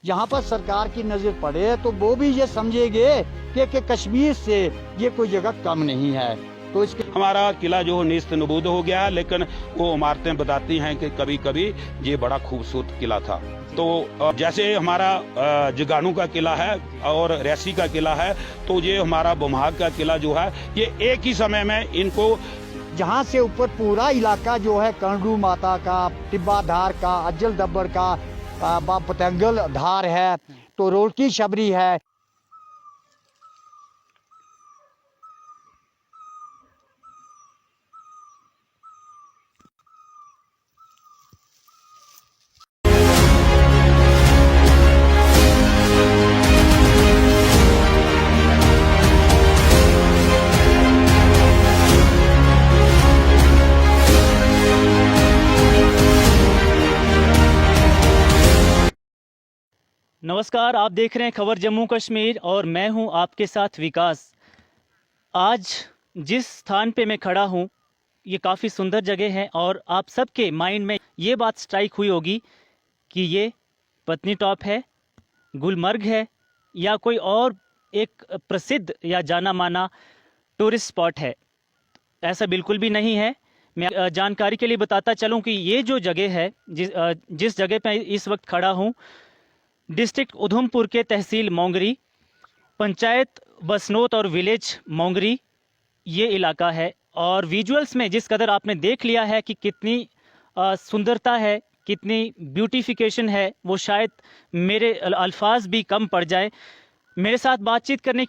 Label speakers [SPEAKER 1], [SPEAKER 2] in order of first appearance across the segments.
[SPEAKER 1] जहाँ पर सरकार की नजर पड़े तो वो भी ये समझेंगे कि कश्मीर से ये कोई जगह कम नहीं है। तो इसके
[SPEAKER 2] हमारा किला जो नेस्त नबूद हो गया, लेकिन वो इमारतें बताती हैं कि कभी कभी ये बड़ा खूबसूरत किला था। तो जैसे हमारा जगानू का किला है और रैसी का किला है, तो ये हमारा बुमहाग का किला जो है, ये एक ही समय में इनको
[SPEAKER 1] जहाँ से ऊपर पूरा इलाका जो है कर्णरू माता का, टिब्बा धार का, अज्जल दब्बर का, पतंगल धार है, तो रोलकी शबरी है।
[SPEAKER 3] नमस्कार, आप देख रहे हैं खबर जम्मू कश्मीर और मैं हूं आपके साथ विकास। आज जिस स्थान पे मैं खड़ा हूं ये काफ़ी सुंदर जगह है और आप सबके माइंड में ये बात स्ट्राइक हुई होगी कि ये पत्नी टॉप है, गुलमर्ग है या कोई और एक प्रसिद्ध या जाना माना टूरिस्ट स्पॉट है। ऐसा बिल्कुल भी नहीं है। मैं जानकारी के लिए बताता चलूं कि ये जो जगह है, जिस जगह पे इस वक्त खड़ा हूं, डिस्ट्रिक्ट उधमपुर के तहसील मोंगरी, पंचायत बसनोत और विलेज मोंगरी ये इलाका है। और विजुअल्स में जिस कदर आपने देख लिया है कि कितनी सुंदरता है, कितनी ब्यूटिफिकेशन है, वो शायद मेरे अल्फाज भी कम पड़ जाए। मेरे साथ बातचीत करने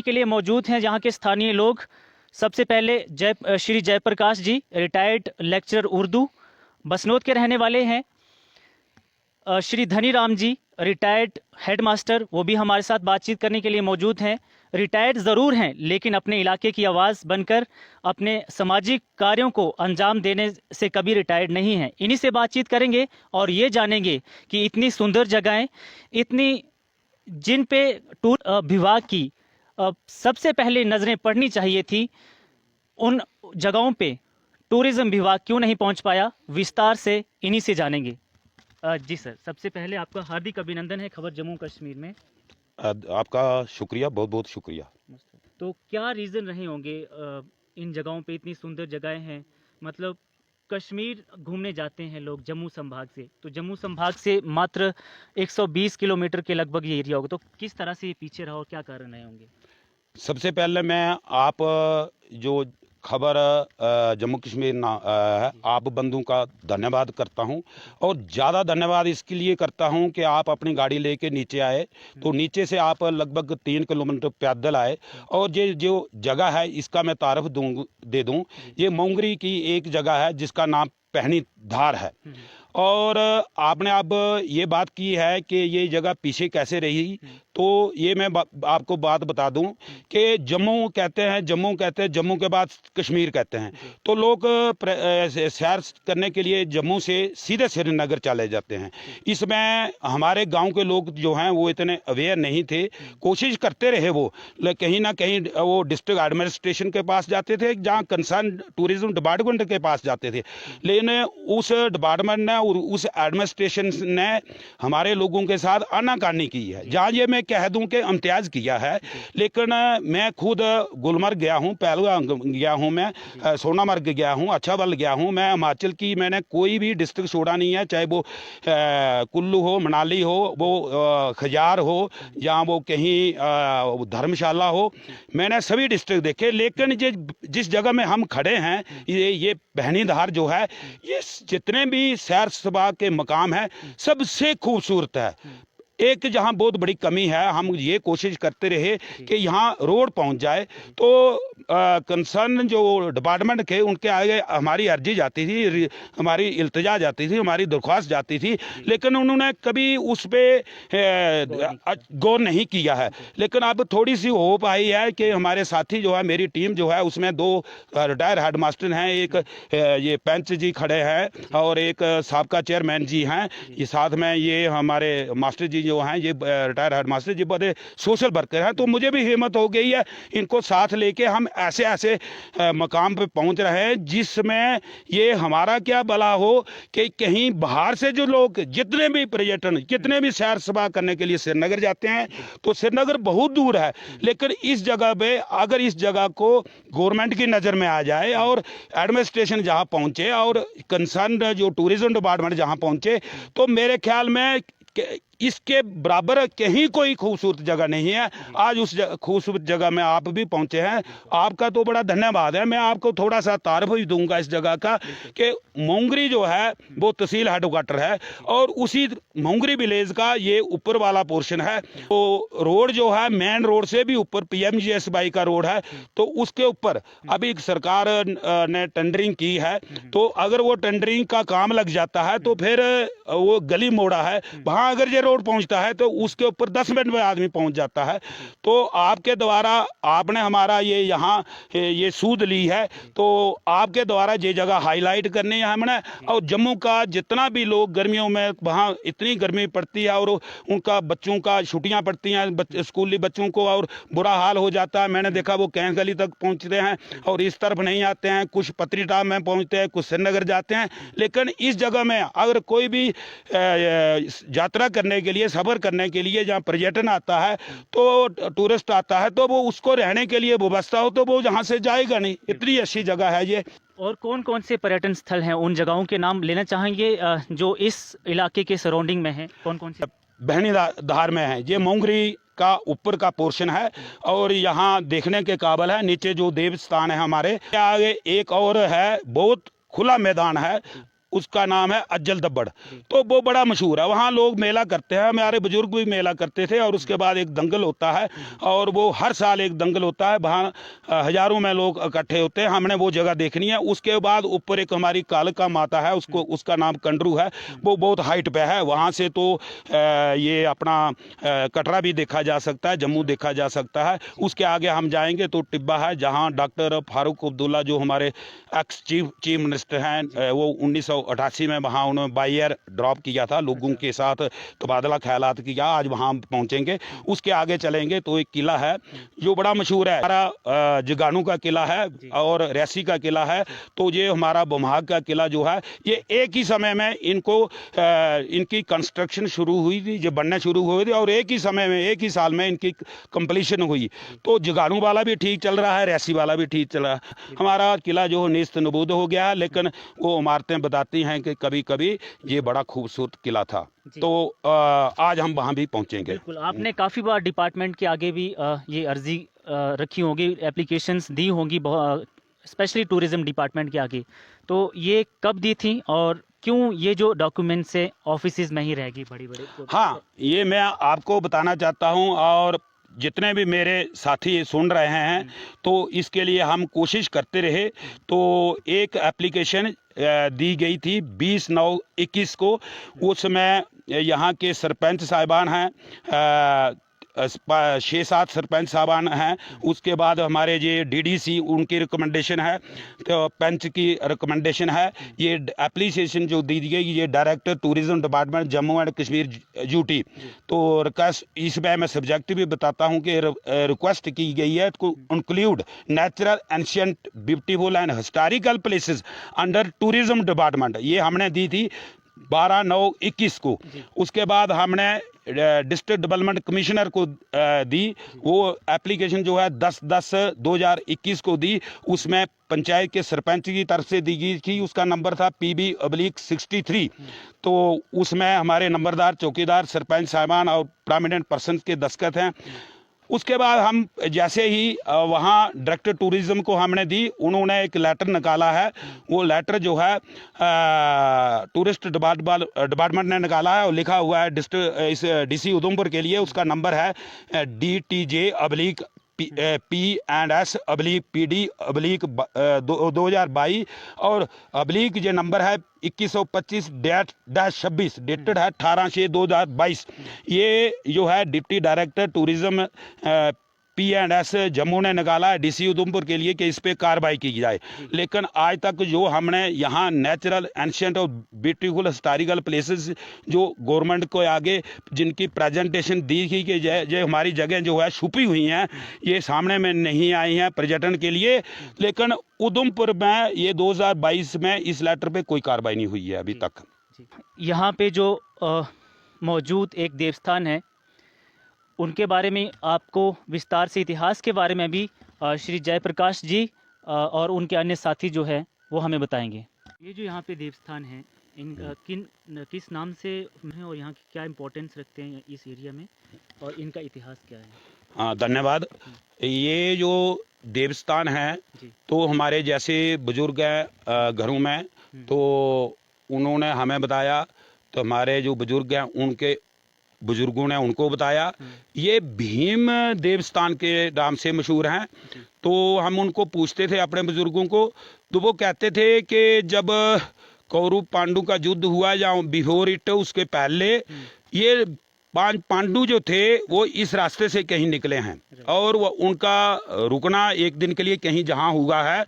[SPEAKER 3] के लिए मौजूद हैं यहाँ के स्थानीय लोग। सबसे पहले श्री जयप्रकाश जी, रिटायर्ड लेक्चरर उर्दू, बसनोत के रहने वाले हैं। श्री धनीराम जी, रिटायर्ड हेडमास्टर, वो भी हमारे साथ बातचीत करने के लिए मौजूद हैं। रिटायर्ड ज़रूर हैं लेकिन अपने इलाके की आवाज़ बनकर अपने सामाजिक कार्यों को अंजाम देने से कभी रिटायर्ड नहीं हैं। इन्हीं से बातचीत करेंगे और ये जानेंगे कि इतनी सुंदर जगहें, इतनी जिन पे टूर विभाग की सबसे पहले नज़रें पड़नी चाहिए थी, उन जगहों पे टूरिज़्म विभाग क्यों नहीं पहुंच पाया, विस्तार से इन्हीं से जानेंगे। जी सर, सबसे पहले आपका हार्दिक अभिनंदन है खबर जम्मू कश्मीर में।
[SPEAKER 2] आपका शुक्रिया, बहुत बहुत शुक्रिया।
[SPEAKER 3] तो क्या रीज़न रहे होंगे इन जगहों पे, इतनी सुंदर जगहें हैं, मतलब कश्मीर घूमने जाते हैं लोग जम्मू संभाग से, तो जम्मू संभाग से मात्र 120 किलोमीटर के लगभग ये एरिया होगा, तो किस तरह से ये पीछे रहा और क्या कारण रहे होंगे?
[SPEAKER 2] सबसे पहले मैं आप जो खबर जम्मू कश्मीर है, आप बंधु का धन्यवाद करता हूं, और ज़्यादा धन्यवाद इसके लिए करता हूं कि आप अपनी गाड़ी लेके नीचे आए, तो नीचे से आप लगभग 3 किलोमीटर पैदल आए। और ये जो जगह है इसका मैं तारीफ दे दूं, ये मोंगरी की एक जगह है जिसका नाम पहनी धार है। और आपने अब ये बात की है कि ये जगह पीछे कैसे रही, तो ये मैं आपको बात बता दूं कि जम्मू कहते हैं, जम्मू के बाद कश्मीर कहते हैं, तो लोग सैर करने के लिए जम्मू से सीधे श्रीनगर चले जाते हैं। इसमें हमारे गांव के लोग जो हैं वो इतने अवेयर नहीं थे, कोशिश करते रहे वो, कहीं ना कहीं वो डिस्ट्रिक्ट एडमिनिस्ट्रेशन के पास जाते थे, जहाँ कंसर्न टूरिज्म डिपार्टमेंट के पास जाते थे, लेकिन उस डिपार्टमेंट ने और उस एडमिनिस्ट्रेशन ने हमारे लोगों के साथ आनाकानी की है, जहाँ ये मैं कह दूं कि इम्तियाज किया है। लेकिन मैं खुद गुलमर्ग गया हूँ, पहलगाम गया हूँ, मैं सोनामर्ग गया हूँ, अच्छाबल गया हूँ, मैं हिमाचल की मैंने कोई भी डिस्ट्रिक्ट छोड़ा नहीं है, चाहे वो कुल्लू हो, मनाली हो, वो खजार हो, या वो कहीं धर्मशाला हो, मैंने सभी डिस्ट्रिक्ट देखे। लेकिन जिस जगह में हम खड़े हैं, ये बहनी धार जो है, ये जितने भी सैर सभा के मकाम है सबसे खूबसूरत है। एक जहां बहुत बड़ी कमी है, हम ये कोशिश करते रहे कि यहाँ रोड पहुंच जाए, तो कंसर्न जो डिपार्टमेंट के उनके आगे हमारी अर्जी जाती थी, हमारी इल्तिजा जाती थी, हमारी दरख्वास्त जाती थी, लेकिन उन्होंने कभी उस पर गौर नहीं किया है। लेकिन अब थोड़ी सी होप आई है कि हमारे साथी जो है, मेरी टीम जो है, उसमें 2 रिटायर हेड मास्टर हैं, एक ये पंच जी खड़े हैं और एक साबका चेयरमैन जी हैं, ये साथ में ये हमारे मास्टर जी जो हैं ये रिटायर हेडमास्टर जी बड़े सोशल वर्कर हैं, तो मुझे भी हिम्मत हो गई है, इनको साथ लेके हम ऐसे ऐसे मकाम पे पहुंच रहे हैं जिसमें ये हमारा क्या भला हो कि कहीं बाहर से जो लोग जितने भी पर्यटन जितने भी सैर सपाटा करने के लिए श्रीनगर जाते हैं, तो श्रीनगर बहुत दूर है, लेकिन इस जगह पे अगर इस जगह को गवर्नमेंट की नज़र में आ जाए और एडमिनिस्ट्रेशन जहां पहुंचे और कंसर्न जो टूरिज्म डिपार्टमेंट जहां पहुंचे, तो मेरे ख्याल में इसके बराबर कहीं कोई खूबसूरत जगह नहीं है। आज उस खूबसूरत जगह में आप भी पहुंचे हैं, आपका तो बड़ा धन्यवाद है। मैं आपको थोड़ा सा तारीफ भी दूंगा इस जगह का कि मोंगरी जो है वो तहसील हेडक्वार्टर है और उसी मोंगरी विलेज का ये ऊपर वाला पोर्शन है। तो रोड जो है मेन रोड से भी ऊपर PMGSY का रोड है, तो उसके ऊपर अभी सरकार ने टेंडरिंग की है, तो अगर वो टेंडरिंग का काम लग जाता है तो फिर वो गली मोड़ा है वहाँ अगर ये रोड पहुंचता है तो उसके ऊपर 10 मिनट में आदमी पहुंच जाता है। तो आपके द्वारा आपने हमारा ये यहाँ ये सूद ली है, तो आपके द्वारा ये जगह हाईलाइट करनी है हमने। और जम्मू का जितना भी लोग गर्मियों में वहाँ इतनी गर्मी पड़ती है और उनका बच्चों का छुट्टियाँ पड़ती हैं स्कूली बच्चों को और बुरा हाल हो जाता है। मैंने देखा वो कैंस गली तक पहुँचते हैं और इस तरफ नहीं आते हैं, कुछ पतरी टाप में पहुँचते हैं, कुछ श्रीनगर जाते हैं। लेकिन इस जगह में अगर कोई भी यात्रा करने के लिए सफ़र करने के लिए जहाँ पर्यटन आता है तो टूरिस्ट आता है, तो वो उसको रहने के लिए व्यवस्था हो तो वो जहाँ से जाएगा नहीं। इतनी अच्छी जगह है ये।
[SPEAKER 3] और कौन कौन से पर्यटन स्थल हैं, उन जगहों के नाम लेना चाहेंगे जो इस इलाके के सराउंडिंग में हैं? कौन कौन से?
[SPEAKER 2] बहनी धार में है, ये मोंगरी का ऊपर का पोर्शन है और यहाँ देखने के काबिल है। नीचे जो देव स्थान है हमारे आगे एक और है, बहुत खुला मैदान है, उसका नाम है अज्जल दब्बड़। तो वो बड़ा मशहूर है, वहाँ लोग मेला करते हैं, हमारे बुजुर्ग भी मेला करते थे। और उसके बाद एक दंगल होता है और वो हर साल एक दंगल होता है, वहाँ हजारों में लोग इकट्ठे होते हैं। हमने वो जगह देखनी है। उसके बाद ऊपर एक हमारी कालका माता है, उसका नाम कंडरू है, वो बहुत हाइट पे है। वहाँ से तो ये अपना कटरा भी देखा जा सकता है, जम्मू देखा जा सकता है। उसके आगे हम जाएंगे तो टिब्बा है, जहाँ डॉक्टर फारूक अब्दुल्ला जो हमारे एक्स चीफ मिनिस्टर हैं, वो 1988 में वहाँ उन्होंने बाई एयर ड्रॉप किया था, लोगों के साथ तबादला ख्यालात किया। आज वहाँ पहुँचेंगे। उसके आगे चलेंगे तो एक किला है जो बड़ा मशहूर है, हमारा जगानू का किला है और रैसी का किला है। तो ये हमारा बुमहाग का किला जो है, ये एक ही समय में इनकी कंस्ट्रक्शन शुरू हुई थी, ये बनना शुरू हुई थी और एक ही समय में एक ही साल में इनकी कंप्लीशन हुई। तो जगानू वाला भी ठीक चल रहा है, रैसी वाला भी ठीक चल रहा है। हमारा किला जो नेस्त नबूद हो गया है, लेकिन वो इमारतें बताती हैं कि कभी कभी ये बड़ा खूबसूरत किला था। तो आज हम वहाँ भी पहुँचेंगे।
[SPEAKER 3] बिल्कुल, आपने काफ़ी बार डिपार्टमेंट के आगे भी ये अर्जी रखी होगी, एप्लीकेशंस दी होंगी, स्पेशली टूरिज्म डिपार्टमेंट के आगे। तो ये कब दी थी और क्यों ये जो डॉक्यूमेंट्स है ऑफिसेज में ही रहेगी बड़ी बड़ी?
[SPEAKER 2] हाँ, ये मैं आपको बताना चाहता हूँ और जितने भी मेरे साथी सुन रहे हैं, तो इसके लिए हम कोशिश करते रहे। तो एक एप्लीकेशन दी गई थी 20/9/21 को। उसमें यहाँ के सरपंच साहिबान हैं, 6-7 सरपंच साहबान हैं। उसके बाद हमारे ये DDC उनकी रिकमेंडेशन है, तो पंच की रिकमेंडेशन है। ये एप्लीकेशन जो दी गई ये director tourism department Jammu and Kashmir UT। तो रिक्वेस्ट इसमें मैं सब्जेक्ट भी बताता हूँ कि रिक्वेस्ट की गई है to include natural ancient beautiful and historical places under tourism department. ये हमने दी थी 12/9/21 को। उसके बाद हमने डिस्ट्रिक्ट डेवलपमेंट कमिश्नर को दी, वो एप्लीकेशन जो है 10/10/2021 को दी। उसमें पंचायत के सरपंच की तरफ से दी गई थी, उसका नंबर था PB/63। तो उसमें हमारे नंबरदार, चौकीदार, सरपंच साहिबान और प्रोमिनेंट पर्सन के दस्तखत हैं। उसके बाद हम जैसे ही वहाँ डायरेक्टर टूरिज्म को हमने दी, उन्होंने एक लेटर निकाला है। वो लेटर जो है टूरिस्ट डिपार्टमेंट ने निकाला है और लिखा हुआ है इस DC उधमपुर के लिए। उसका नंबर है DTJ/P&S/PD/2022 और अब्लिक जो नंबर है 2125-26 डेटेड है 18/6/2022। ये जो है deputy director tourism P&S Jammu ने निकाला है DC उधमपुर के लिए कि इस पे कार्रवाई की जाए, लेकिन आज तक जो हमने यहाँ नेचुरल एंशिएंट और ब्यूटीफुल हिस्टोरिकल प्लेसेस जो गवर्नमेंट को आगे जिनकी प्रेजेंटेशन दी थी कि ये हमारी जगह जो है छुपी हुई हैं, ये सामने में नहीं आई हैं पर्यटन के लिए, लेकिन उधमपुर में ये 2022 में इस लेटर पे कोई कार्रवाई नहीं हुई है अभी तक।
[SPEAKER 3] यहाँ पे जो मौजूद एक देवस्थान है उनके बारे में आपको विस्तार से इतिहास के बारे में भी श्री जयप्रकाश जी और उनके अन्य साथी जो है वो हमें बताएंगे। ये जो यहाँ पे देवस्थान है इन किस नाम से है और यहाँ की क्या इम्पोर्टेंस रखते हैं इस एरिया में और इनका इतिहास क्या है?
[SPEAKER 2] हाँ, धन्यवाद। ये जो देवस्थान है तो हमारे जैसे बुजुर्ग हैं घरों में, तो उन्होंने हमें बताया, तो हमारे जो बुजुर्ग हैं उनके बुजुर्गों ने उनको बताया, ये भीम देवस्थान के नाम से मशहूर हैं। तो हम उनको पूछते थे अपने बुजुर्गों को, तो वो कहते थे कि जब कौरव पांडु का युद्ध हुआ या बिफोर इट, उसके पहले ये 5 पांडु जो थे वो इस रास्ते से कहीं निकले हैं और वो उनका रुकना एक दिन के लिए कहीं जहां हुआ है,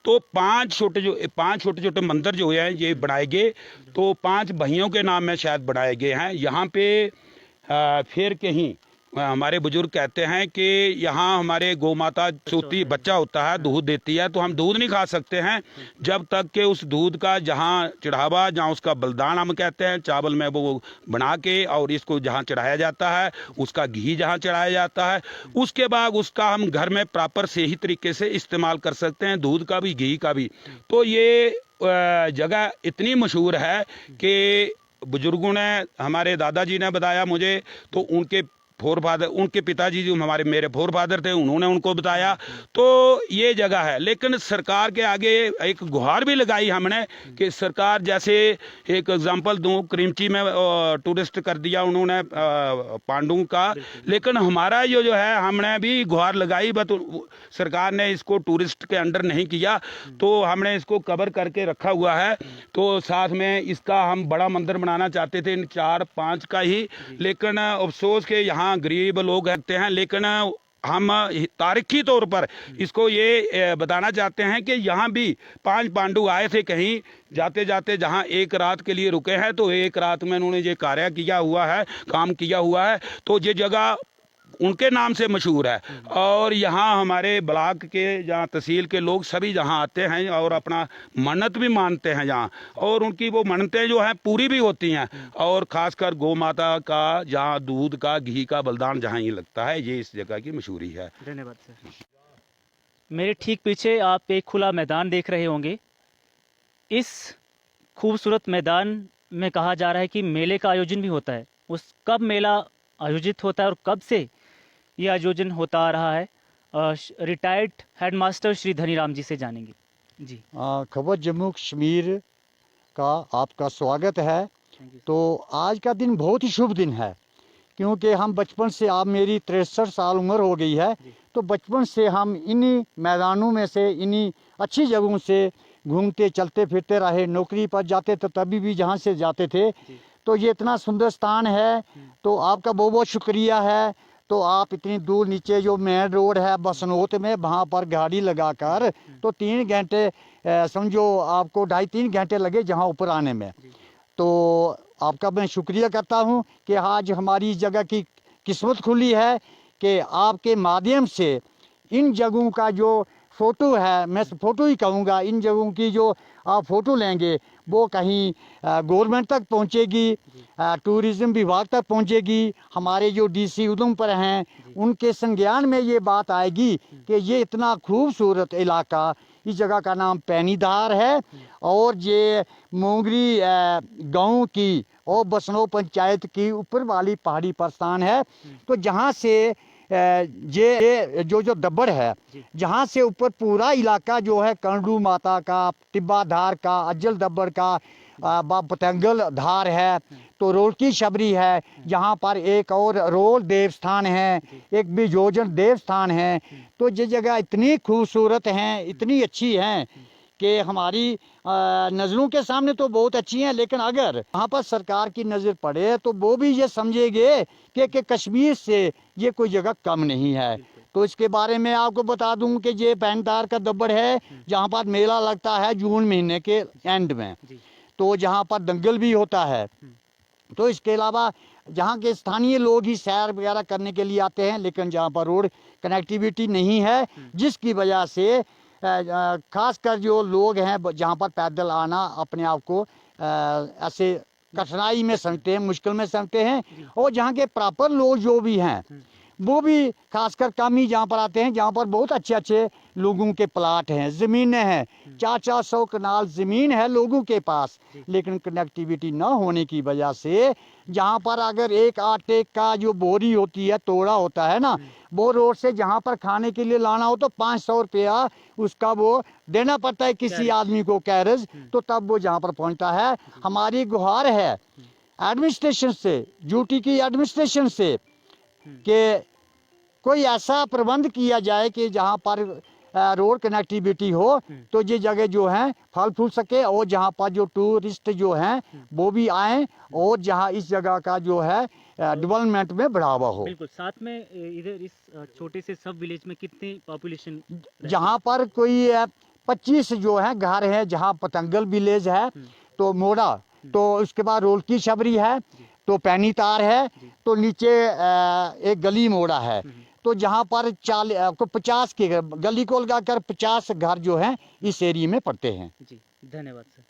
[SPEAKER 2] तो 5 छोटे छोटे मंदिर जो है ये बनाए गए, तो 5 भाइयों के नाम में शायद बनाए गए हैं। यहाँ पे फिर कहीं हमारे बुजुर्ग कहते हैं कि यहाँ हमारे गौ माता सोती बच्चा होता है, दूध देती है, तो हम दूध नहीं खा सकते हैं जब तक कि उस दूध का जहाँ चढ़ावा, जहाँ उसका बलिदान हम कहते हैं, चावल में वो बना के और इसको जहाँ चढ़ाया जाता है, उसका घी जहाँ चढ़ाया जाता है, उसके बाद उसका हम घर में प्रॉपर सही तरीके से इस्तेमाल कर सकते हैं, दूध का भी घी का भी। तो ये जगह इतनी मशहूर है कि बुजुर्गों ने, हमारे दादाजी ने बताया मुझे, तो उनके फोरफादर, उनके पिताजी जो हमारे मेरे फोरफादर थे, उन्होंने उनको बताया। तो ये जगह है, लेकिन सरकार के आगे एक गुहार भी लगाई हमने कि सरकार, जैसे एक एग्जांपल दूं, क्रिमची में टूरिस्ट कर दिया उन्होंने पांडुओं का, लेकिन हमारा ये जो है हमने भी गुहार लगाई, बट सरकार ने इसको टूरिस्ट के अंडर नहीं किया, तो हमने इसको कवर करके रखा हुआ है। तो साथ में इसका हम बड़ा मंदिर बनाना चाहते थे, 4-5 का ही, लेकिन अफसोस के यहाँ गरीब लोग रहते हैं, लेकिन हम तारीखी तौर पर इसको ये बताना चाहते हैं कि यहाँ भी 5 पांडु आए थे, कहीं जाते जाते जहाँ एक रात के लिए रुके हैं, तो एक रात में उन्होंने ये कार्य किया हुआ है, काम किया हुआ है, तो ये जगह उनके नाम से मशहूर है। और यहाँ हमारे ब्लॉक के जहाँ तहसील के लोग सभी जहाँ आते हैं और अपना मन्नत भी मानते हैं यहाँ, और उनकी वो मन्नतें जो हैं पूरी भी होती हैं, और ख़ासकर गौ माता का जहाँ दूध का घी का बलिदान जहाँ ही लगता है, ये इस जगह की मशहूरी है।
[SPEAKER 3] धन्यवाद सर। मेरे ठीक पीछे आप एक खुला मैदान देख रहे होंगे। इस खूबसूरत मैदान में कहा जा रहा है कि मेले का आयोजन भी होता है। उस कब मेला आयोजित होता है और कब से ये आयोजन होता आ रहा है, रिटायर्ड हेडमास्टर श्री धनीराम जी से जानेंगे। जी,
[SPEAKER 1] खबर जम्मू कश्मीर का आपका स्वागत है। तो आज का दिन बहुत ही शुभ दिन है, क्योंकि हम बचपन से, आप मेरी 63 साल उम्र हो गई है, तो बचपन से हम इन्हीं मैदानों में से, इन्हीं अच्छी जगहों से घूमते चलते फिरते रहे। नौकरी पर जाते तो तभी भी जहाँ से जाते थे। तो ये इतना सुंदर स्थान है, तो आपका बहुत बहुत शुक्रिया है। तो आप इतनी दूर नीचे जो मेन रोड है बसनोत में, वहाँ पर गाड़ी लगाकर, तो 3 घंटे समझो आपको 2.5-3 घंटे लगे जहाँ ऊपर आने में। तो आपका मैं शुक्रिया करता हूँ कि आज हमारी इस जगह की किस्मत खुली है कि आपके माध्यम से इन जगहों का जो फ़ोटो है, मैं फ़ोटो ही कहूँगा, इन जगहों की जो आप फ़ोटो लेंगे वो कहीं गवर्नमेंट तक पहुँचेगी, टूरिज़्म विभाग तक पहुँचेगी, हमारे जो DC उधमपुर हैं उनके संज्ञान में ये बात आएगी कि ये इतना खूबसूरत इलाका, इस जगह का नाम पैनीधार है, और ये मोंगरी गांव की और बसनों पंचायत की ऊपर वाली पहाड़ी पर स्थान है। तो जहाँ से ये जो दब्बड़ है, जहाँ से ऊपर पूरा इलाका जो है कंडू माता का, टिब्बा धार का, अज्जल दब्बड़ का, पतंगल धार है, तो रोलकी शबरी है, यहाँ पर एक और रोल देवस्थान है, एक बिजोजन देवस्थान है। तो ये जगह इतनी खूबसूरत हैं, इतनी अच्छी हैं कि हमारी नज़रों के सामने तो बहुत अच्छी हैं, लेकिन अगर वहाँ पर सरकार की नज़र पड़े तो वो भी ये समझेंगे कि कश्मीर से ये कोई जगह कम नहीं है। तो इसके बारे में आपको बता दूं कि ये पैंतार का दब्बड़ है, जहाँ पर मेला लगता है जून महीने के एंड में,
[SPEAKER 3] जी।
[SPEAKER 1] तो जहाँ पर दंगल भी होता है। तो इसके अलावा जहाँ के स्थानीय लोग ही सैर वगैरह करने के लिए आते हैं, लेकिन जहाँ पर रोड कनेक्टिविटी नहीं है, जिसकी वजह से खासकर जो लोग हैं जहाँ पर पैदल आना अपने आप को ऐसे कठिनाई में समझते हैं, मुश्किल में समझते हैं। और जहाँ के प्रॉपर लोग जो भी हैं वो भी खासकर कम ही जहाँ पर आते हैं, जहाँ पर बहुत अच्छे अच्छे लोगों के प्लाट हैं, ज़मीनें हैं, 400 कनाल ज़मीन है लोगों के पास, लेकिन कनेक्टिविटी ना होने की वजह से जहाँ पर अगर एक आटे का जो बोरी होती है, तोड़ा होता है ना, वो रोड से जहाँ पर खाने के लिए लाना हो तो 500 रुपया उसका वो देना पड़ता है किसी आदमी को कैरेज, तो तब वो जहाँ पर पहुँचता है। हमारी गुहार है एडमिनिस्ट्रेशन से, यूटी की एडमिनिस्ट्रेशन से, कि कोई ऐसा प्रबंध किया जाए कि जहाँ पर रोड कनेक्टिविटी हो तो ये जगह जो हैं फल फूल सके, और जहाँ पर जो टूरिस्ट जो हैं वो भी आएँ, और जहाँ इस जगह का जो है डेवलपमेंट में बढ़ावा हो।
[SPEAKER 3] बिल्कुल। साथ में इधर इस छोटे से सब विलेज में कितनी पॉपुलेशन?
[SPEAKER 1] जहाँ पर कोई 25 जो है घर है, जहाँ पतंगल विलेज है, तो मोड़ा, तो उसके बाद रोलकी शबरी है, तो पैनी तार है, तो नीचे एक गली मोड़ा है, तो जहाँ पर 50 के गली को लगाकर 50 घर जो हैं इस एरिया में पड़ते हैं।
[SPEAKER 3] जी, धन्यवाद सर।